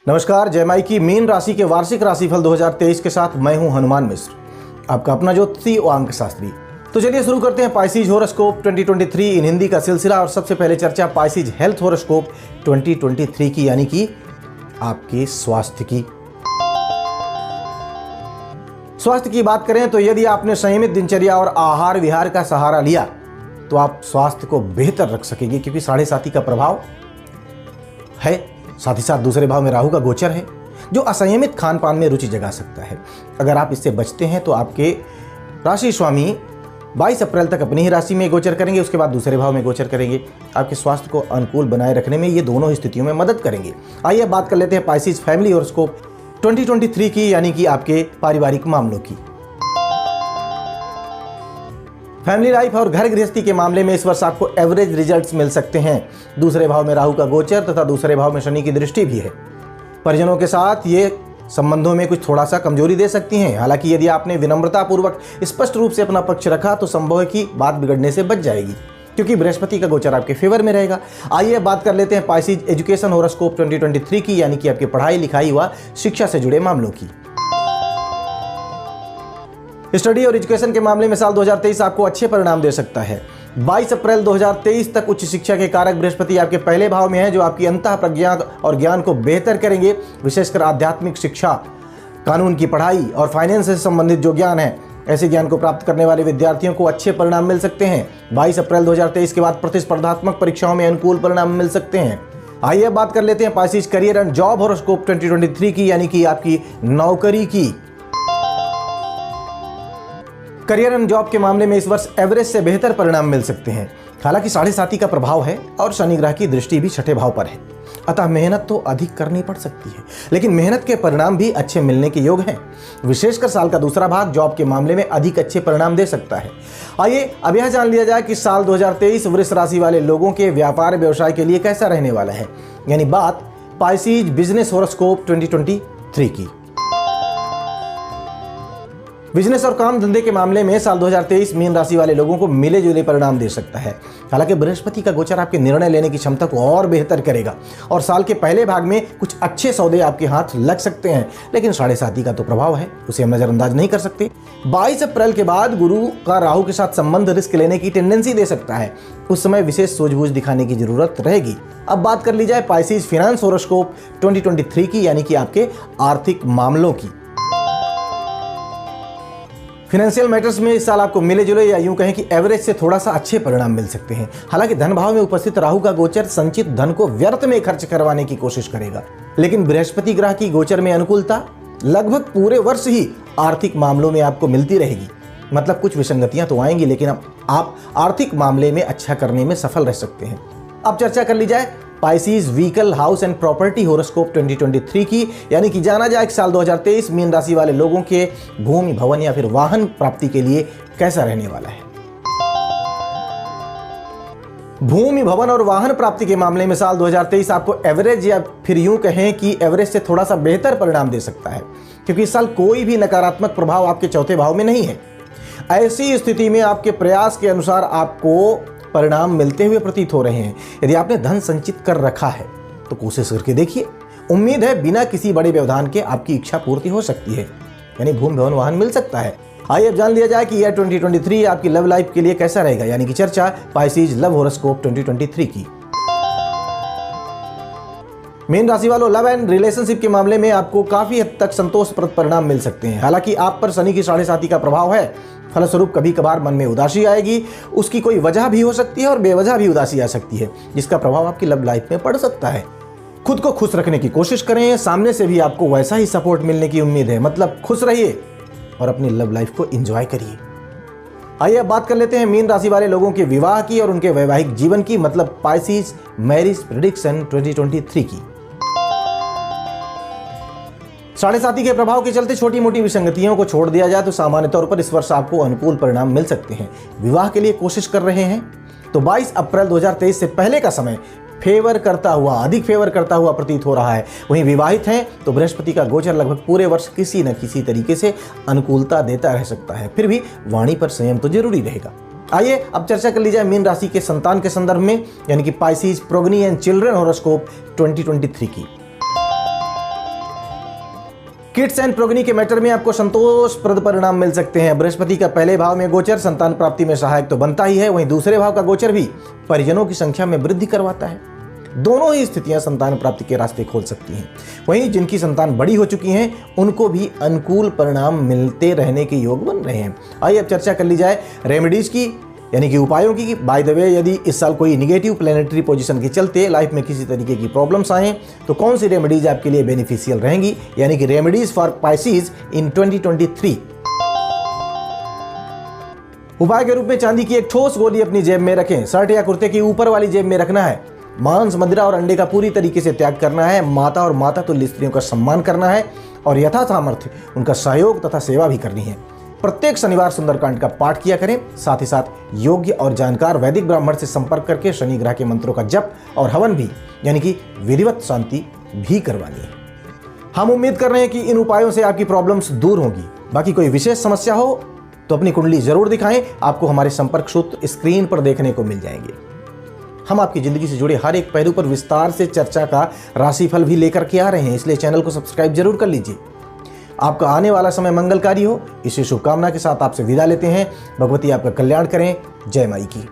नमस्कार, जय माई की मीन राशि के वार्षिक राशिफल 2023 के साथ मैं हूं हनुमान मिश्र, आपका अपना ज्योतिषी और अंक शास्त्री। तो चलिए शुरू करते हैं पाइसेज हॉरोस्कोप 2023 इन हिंदी का सिलसिला। और सबसे पहले चर्चा पाइसेज हेल्थ हॉरोस्कोप 2023 की, यानी कि आपके स्वास्थ्य की। स्वास्थ्य की बात करें तो यदि आपने संयमित दिनचर्या और आहार विहार का सहारा लिया तो आप स्वास्थ्य को बेहतर रख सकेंगे, क्योंकि 7.5 का प्रभाव है। साथ ही साथ दूसरे भाव में राहु का गोचर है, जो असंयमित खान पान में रुचि जगा सकता है। अगर आप इससे बचते हैं तो आपके राशि स्वामी 22 अप्रैल तक अपनी ही राशि में गोचर करेंगे, उसके बाद दूसरे भाव में गोचर करेंगे। आपके स्वास्थ्य को अनुकूल बनाए रखने में ये दोनों स्थितियों में मदद करेंगे। आइए अब बात कर लेते हैं पाइसेज फैमिली हॉरोस्कोप 2023 की, यानी कि आपके पारिवारिक मामलों की। फैमिली लाइफ और घर गृहस्थी के मामले में इस वर्ष आपको एवरेज रिजल्ट्स मिल सकते हैं। दूसरे भाव में राहु का गोचर तथा दूसरे भाव में शनि की दृष्टि भी है। परिजनों के साथ ये संबंधों में कुछ थोड़ा सा कमजोरी दे सकती हैं। हालांकि यदि आपने विनम्रता पूर्वक स्पष्ट रूप से अपना पक्ष रखा तो संभव है कि बात बिगड़ने से बच जाएगी, क्योंकि बृहस्पति का गोचर आपके फेवर में रहेगा। आइए बात कर लेते हैं पाइसेज एजुकेशन हॉरोस्कोप 2023 की, यानी कि आपकी पढ़ाई लिखाई व शिक्षा से जुड़े मामलों की। स्टडी और एजुकेशन के मामले में साल 2023 आपको अच्छे परिणाम दे सकता है। 22 अप्रैल 2023 तक उच्च शिक्षा के कारक बृहस्पति आपके पहले भाव में है, जो आपकी अंतः प्रज्ञा और ज्ञान को बेहतर करेंगे। विशेषकर आध्यात्मिक शिक्षा, कानून की पढ़ाई और फाइनेंस से संबंधित जो ज्ञान है, ऐसे ज्ञान को प्राप्त करने वाले विद्यार्थियों को अच्छे परिणाम मिल सकते हैं। 22 अप्रैल 2023 के बाद प्रतिस्पर्धात्मक परीक्षाओं में अनुकूल परिणाम मिल सकते हैं। आइए बात कर लेते हैं Pisces career and job horoscope 2023 की, यानी कि आपकी नौकरी की। करियर एंड जॉब के मामले में इस वर्ष एवरेज से बेहतर परिणाम मिल सकते हैं। हालांकि 7.5 का प्रभाव है और शनि ग्रह की दृष्टि भी 6ठे भाव पर है, अतः मेहनत तो अधिक करनी पड़ सकती है, लेकिन मेहनत के परिणाम भी अच्छे मिलने के योग हैं। विशेषकर साल का दूसरा भाग जॉब के मामले में अधिक अच्छे परिणाम दे सकता है। आइए अब यह जान लिया जाए कि साल 2023 वृष राशि वाले लोगों के व्यापार व्यवसाय के लिए कैसा रहने वाला है, यानी बात पाइसेज बिजनेस हॉरोस्कोप 2023 की। बिजनेस और काम धंधे के मामले में साल 2023 मीन राशि वाले लोगों को मिले जुले परिणाम दे सकता है। हालांकि बृहस्पति का गोचर आपके निर्णय लेने की क्षमता को और बेहतर करेगा और साल के पहले भाग में कुछ अच्छे सौदे आपके हाथ लग सकते हैं, लेकिन 7.5 का तो प्रभाव है, उसे हम नजरअंदाज नहीं कर सकते। 22 अप्रैल के बाद गुरु का राहु के साथ संबंध रिस्क लेने की टेंडेंसी दे सकता है। उस समय विशेष सूझबूझ दिखाने की जरूरत रहेगी। अब बात कर ली जाए पाइसेज फाइनेंस हॉरोस्कोप 2023 की, यानी कि आपके आर्थिक मामलों की। फाइनेंशियल मैटर्स में इस साल आपको मिले जुले या यूं कहें कि एवरेज से थोड़ा सा अच्छे परिणाम मिल सकते हैं। हालांकि धन भाव में उपस्थित राहु का गोचर संचित धन को व्यर्थ में खर्च करवाने की कोशिश करेगा, लेकिन बृहस्पति ग्रह की गोचर में अनुकूलता लगभग पूरे वर्ष ही आर्थिक मामलों में आपको मिलती रहेगी। मतलब कुछ विसंगतियां तो आएंगी, लेकिन आप आर्थिक मामले में अच्छा करने में सफल रह सकते हैं। अब चर्चा कर ली जाए Pisces vehicle house and property horoscope 2023 की, यानी कि जाना जाए कि साल 2023 मीन राशि वाले लोगों के भूमि भवन या फिर वाहन प्राप्ति के लिए कैसा रहने वाला है। भूमि भवन और वाहन प्राप्ति के मामले में साल 2023 आपको एवरेज या फिर यूं कहें कि एवरेज से थोड़ा सा बेहतर परिणाम दे सकता है, क्योंकि इस साल कोई भी नकारात्मक प्रभाव आपके चौथे भाव में नहीं है। ऐसी स्थिति में आपके प्रयास के अनुसार आपको परिणाम मिलते हुए प्रतीत हो रहे हैं। यदि आपने धन संचित कर रखा है तो कोशिश करके देखिए, उम्मीद है बिना किसी बड़े व्यवधान के आपकी इच्छा पूर्ति हो सकती है, यानी भूमि भवन वाहन मिल सकता है। आइए अब जान लिया जाए कि यह 2023 आपकी लव लाइफ के लिए कैसा रहेगा, यानी कि चर्चा पाइसेज लव हॉरोस्कोप 2023 की। मीन राशि वालों, लव एंड रिलेशनशिप के मामले में आपको काफी हद तक संतोषप्रद परिणाम मिल सकते हैं। हालांकि आप पर शनि की 7.5 का प्रभाव है, फलस्वरूप कभी कभार मन में उदासी आएगी। उसकी कोई वजह भी हो सकती है और बेवजह भी उदासी आ सकती है, जिसका प्रभाव आपकी लव लाइफ में पड़ सकता है। खुद को खुश रखने की कोशिश करें, सामने से भी आपको वैसा ही सपोर्ट मिलने की उम्मीद है। मतलब खुश रहिए और अपनी लव लाइफ को एंजॉय करिए। आइए अब बात कर लेते हैं मीन राशि वाले लोगों के विवाह की और उनके वैवाहिक जीवन की, मतलब पाइसेज मैरिज प्रेडिक्शन 2023 की। 7.5 के प्रभाव के चलते छोटी मोटी विसंगतियों को छोड़ दिया जाए तो सामान्य तौर पर इस वर्ष आपको अनुकूल परिणाम मिल सकते हैं। विवाह के लिए कोशिश कर रहे हैं तो 22 अप्रैल 2023 से पहले का समय अधिक फेवर करता हुआ प्रतीत हो रहा है। वहीं विवाहित हैं तो बृहस्पति का गोचर लगभग पूरे वर्ष किसी न किसी तरीके से अनुकूलता देता रह सकता है। फिर भी वाणी पर संयम तो जरूरी रहेगा। आइए अब चर्चा कर ली जाए मीन राशि के संतान के संदर्भ में, यानी कि पाइसेज प्रोगनी एंड चिल्ड्रन हॉरोस्कोप 2023 की। किड्स एंड प्रोगनी के मैटर में आपको संतोषप्रद परिणाम मिल सकते हैं। बृहस्पति का पहले भाव में गोचर संतान प्राप्ति में सहायक तो बनता ही है, वहीं दूसरे भाव का गोचर भी परिजनों की संख्या में वृद्धि करवाता है। दोनों ही स्थितियां संतान प्राप्ति के रास्ते खोल सकती हैं। वहीं जिनकी संतान बड़ी हो चुकी हैं उनको भी अनुकूल परिणाम मिलते रहने के योग बन रहे हैं। आइए अब चर्चा कर ली जाए रेमेडीज की, यानी कि उपायों की। बाय द वे, यदि इस साल कोई निगेटिव प्लैनेटरी पोजीशन के चलते लाइफ में किसी तरीके की प्रॉब्लम्स आए तो कौन सी रेमेडीज आपके लिए बेनिफिशियल रहेंगी, यानी कि रेमेडीज फॉर पाइसेस इन 2023। उपाय के रूप में चांदी की एक ठोस गोली अपनी जेब में रखें। शर्ट या कुर्ते की ऊपर वाली जेब में रखना है। मांस, मदिरा और अंडे का पूरी तरीके से त्याग करना है। माता और माता तुल्य स्त्रियों का सम्मान करना है और यथा सामर्थ्य उनका सहयोग तथा सेवा भी करनी है। प्रत्येक शनिवार सुंदरकांड का पाठ किया करें। साथ ही साथ योग्य और जानकार वैदिक ब्राह्मण से संपर्क करके शनि ग्रह के मंत्रों का जप और हवन भी, यानी कि विधिवत शांति भी करवानी है। हम उम्मीद कर रहे हैं कि इन उपायों से आपकी प्रॉब्लम्स दूर होंगी। बाकी कोई विशेष समस्या हो तो अपनी कुंडली जरूर दिखाएं। आपको हमारे संपर्क सूत्र स्क्रीन पर देखने को मिल जाएंगे। हम आपकी जिंदगी से जुड़े हर एक पहलू पर विस्तार से चर्चा का राशिफल भी लेकर के आ रहे हैं, इसलिए चैनल को सब्सक्राइब जरूर कर लीजिए। आपका आने वाला समय मंगलकारी हो, इसी शुभकामना के साथ आपसे विदा लेते हैं। भगवती आपका कल्याण करें। जय माई की।